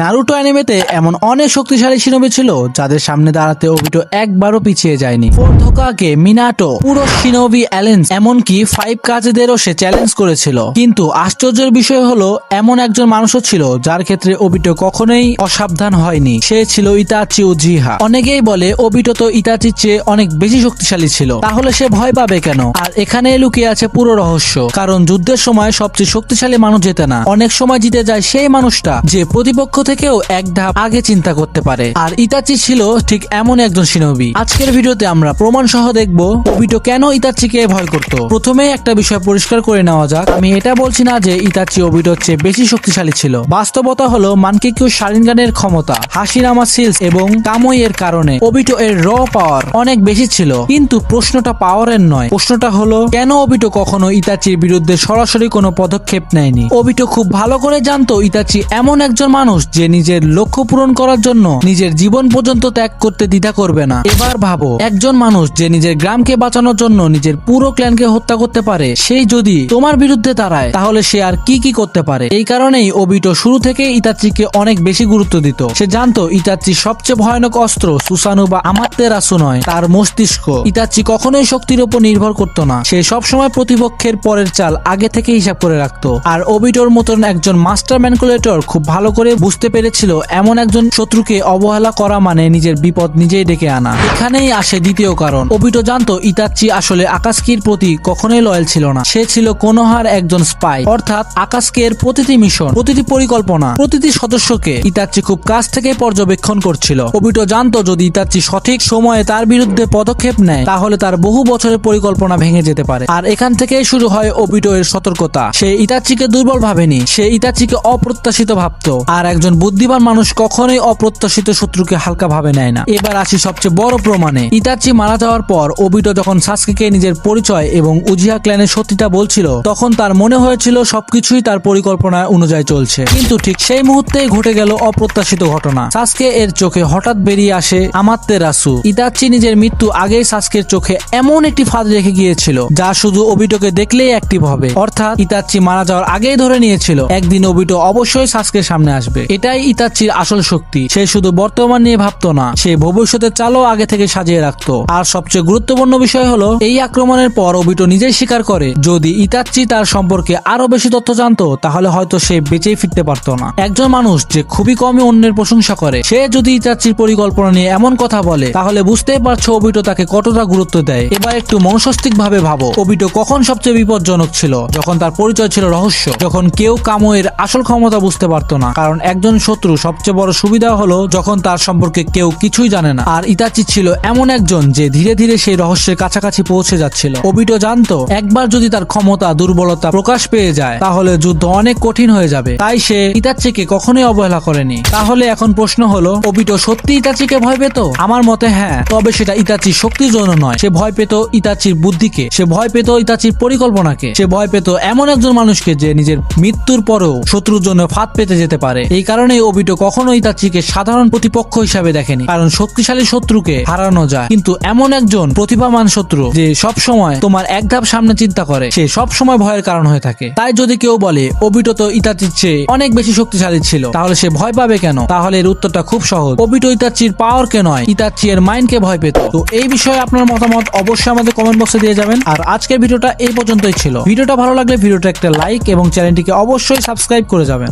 Naruto অ্যানিমেতে এমন অনেক শক্তিশালী শিনোবি ছিল যাদের সামনে দাঁড়াতে ওবিটো একবারও পিছিয়ে যায়নি। ফোর্থ হোকাগে, মিনাটো, পুরো শিনোবি অ্যালেন্স এমনকি 5 কাজেদেরও সে চ্যালেঞ্জ করেছিল। কিন্তু আশ্চর্যের বিষয় হলো এমন একজন মানুষও ছিল যার ক্ষেত্রে ওবিটো কখনোই অসাবধান হয়নি। সে ছিল ইতাচি উচিহা। অনেকেই বলে ওবিটো তো ইতাচির চেয়ে অনেক বেশি শক্তিশালী ছিল, তাহলে সে ভয় পাবে কেন? আর এখানে লুকিয়ে আছে পুরো রহস্য। কারণ যুদ্ধের সময় সবচেয়ে শক্তিশালী মানুষ জেতে না, অনেক সময় জিতে যায় সেই মানুষটা যে প্রতিপক্ষ থেকেও এক ধাপ আগে চিন্তা করতে পারে। আর ইতাচি ছিল ঠিক এমন একজন শিনোবি। আজকের ভিডিওতে আমরা প্রমাণ সহ দেখব ওবিটো কেন ইতাচিকে ভয় করত। প্রথমে একটা বিষয় পরিষ্কার করে নেওয়া যাক, আমি এটা বলছি না যে ইতাচি ওবিটোর চেয়ে বেশি শক্তিশালী ছিল। বাস্তবতা হলো মানকিকিউ শারিনগানের ক্ষমতা, হাশিরামা সিলস এবং কামোই এর কারণে ওবিটো এর র পাওয়ার অনেক বেশি ছিল। কিন্তু প্রশ্নটা পাওয়ারের নয়, প্রশ্নটা হলো কেন ওবিটো কখনো ইতাচির বিরুদ্ধে সরাসরি কোনো পদক্ষেপ নেয়নি। ওবিটো খুব ভালো করে জানতো ইতাচি এমন একজন মানুষ যে নিজের লক্ষ্য পূরণ করার জন্য নিজের জীবন পর্যন্ত ত্যাগ করতে দ্বিধা করবে না। এবার ভাবো, একজন মানুষ যে নিজের গ্রামকে বাঁচানোর জন্য নিজের পুরো ক্ল্যানকে হত্যা করতে পারে, সেই যদি তোমার বিরুদ্ধে দাঁড়ায় তাহলে সে আর কি কি করতে পারে। এই কারণেই ওবিটো শুরু থেকে ইতাচিকে অনেক বেশি গুরুত্ব দিত। সে জানতো ইতাচির সবচেয়ে ভয়ানক অস্ত্র সুসানু বা আমাত্তেরাসু নয়, তার মস্তিষ্ক। ইতাচি কখনোই শক্তির উপর নির্ভর করতো না, সে সবসময় প্রতিপক্ষের পরের চাল আগে থেকে হিসাব করে রাখতো। আর ওবিটোর মতন একজন মাস্টার ম্যানিপুলেটর খুব ভালো করে বুঝতে পেরেছিল এমন একজন শত্রুকে অবহেলা করা মানে নিজের বিপদ নিজেই ডেকে আনা। এখানেই আসে দ্বিতীয় কারণ, ওবিটো জানতো ইতাচি আসলে আকাশকির প্রতি কখনোই লয়াল ছিল না। সে ছিল কোনোহার একজন স্পাই, অর্থাৎ আকাশকের প্রতিটি মিশন, প্রতিটি পরিকল্পনা, প্রতিটি সদস্যকে ইতাচি খুব কাছ থেকে পর্যবেক্ষণ করছিল। ওবিটো জানতো যদি ইতাচি সঠিক সময়ে তার বিরুদ্ধে পদক্ষেপ নেয় তাহলে তার বহু বছরের পরিকল্পনা ভেঙে যেতে পারে। আর এখান থেকেই শুরু হয় ওবিটো এর সতর্কতা। সে ইতাচিকে দুর্বল ভাবেনি, সে ইতাচিকে অপ্রত্যাশিত ভাবতো। আর একজন বুদ্ধিমান মানুষ কখনোই অপ্রত্যাশিত শত্রুকে হালকা ভাবে নেয় না। এবার আসি সবচেয়ে বড় প্রমাণে। ইতাচি মারা যাওয়ার পর ওবিটো যখন সাসকেকে নিজের পরিচয় এবং উচিহা ক্ল্যানের সত্যিটা বলছিল, তখন তার মনে হয়েছিল সবকিছুই তার পরিকল্পনা অনুযায়ী চলছে। কিন্তু ঠিক সেই মুহূর্তেই ঘটে গেল অপ্রত্যাশিত ঘটনা। সাসকে এর চোখে হঠাৎ বেরিয়ে আসে আমাত্তেরাসু। ইতাচি নিজের মৃত্যু আগেই সাসকের চোখে এমন একটি ফাঁদ রেখে গিয়েছিল যা শুধু ওবিটোকে দেখলেই অ্যাক্টিভ হবে। অর্থাৎ ইতাচি মারা যাওয়ার আগেই ধরে নিয়েছিল একদিন ওবিটো অবশ্যই সাসকের সামনে আসবে। এটাই ইতাচির আসল শক্তি। সে শুধু বর্তমান নিয়ে ভাবতো না, সে ভবিষ্যতের চালও আগে থেকে সাজিয়ে রাখতো। আর সবচেয়ে গুরুত্বপূর্ণ বিষয় হলো এই আক্রমণের পর ওবিটো নিজেই স্বীকার করে যদি ইতাচি তার সম্পর্কে আরো বেশি তথ্য জানতো তাহলে হয়তো সে বেঁচেই ফিরতে পারতো না। একজন মানুষ যে খুবই কমই অন্যের প্রশংসা করে, সে যদি ইতাচির পরিকল্পনা নিয়ে এমন কথা বলে তাহলে বুঝতেই পারছো ওবিটো তাকে কতটা গুরুত্ব দেয়। এবার একটু মনস্তিক ভাবে ভাবো, ওবিটো কখন সবচেয়ে বিপজ্জনক ছিল? যখন তার পরিচয় ছিল রহস্য, যখন কেউ কামোয়ের আসল ক্ষমতা বুঝতে পারতো না। কারণ একজন শত্রু সবচেয়ে বড় সুবিধা হলো যখন তার সম্পর্কে কেউ কিছুই জানে না। আর ইতাচি ছিল এমন একজন যে ধীরে ধীরে সেই রহস্যের কাছাকাছি পৌঁছে যাচ্ছিল। ওবিটো জানতো একবার যদি তার ক্ষমতা দুর্বলতা প্রকাশ পেয়ে যায় তাহলে যুদ্ধ অনেক কঠিন হয়ে যাবে। তাই সে ইতাচিকে কখনোই অবহেলা করেনি। তাহলে এখন প্রশ্ন হলো, ওবিটো সত্যি ইতাচিকে ভয় পেত? আমার মতে হ্যাঁ, তবে সেটা ইতাচির শক্তির জন্য নয়। সে ভয় পেত ইতাচির বুদ্ধিকে, সে ভয় পেত ইতাচির পরিকল্পনাকে, সে ভয় পেত এমন একজন মানুষকে যে নিজের মৃত্যুর পরেও শত্রুর জন্য ফাঁদ পেতে যেতে পারে। এই কারণেই ওবিটো কখনো ইতাচিকে সাধারণ প্রতিপক্ষ হিসাবে দেখেনি। কারণ শক্তিশালী শত্রুকে হারানো যায়, কিন্তু এমন একজন প্রতিভাবান শত্রু যে সব সময় তোমার এক ধাপ সামনে চিন্তা করে, সে সব সময় ভয়ের কারণ হয়ে থাকে। তাই যদি কেউ বলে ওবিটো তো ইতাচির চেয়ে অনেক বেশি শক্তিশালী ছিল, তাহলে সে ভয় পাবে কেন? তাহলে এর উত্তরটা খুব সহজ, ওবিটো ইতাচির পাওয়ারকে নয়, ইতাচি এর মাইন্ডকে ভয় পেত। তো এই বিষয়ে আপনার মতামত অবশ্যই আমাদের কমেন্ট বক্সে দিয়ে যাবেন। আর আজকের ভিডিওটা এই পর্যন্তই ছিল। ভিডিওটা ভালো লাগলে ভিডিওটা একটা লাইক এবং চ্যানেলটিকে অবশ্যই সাবস্ক্রাইব করে যাবেন।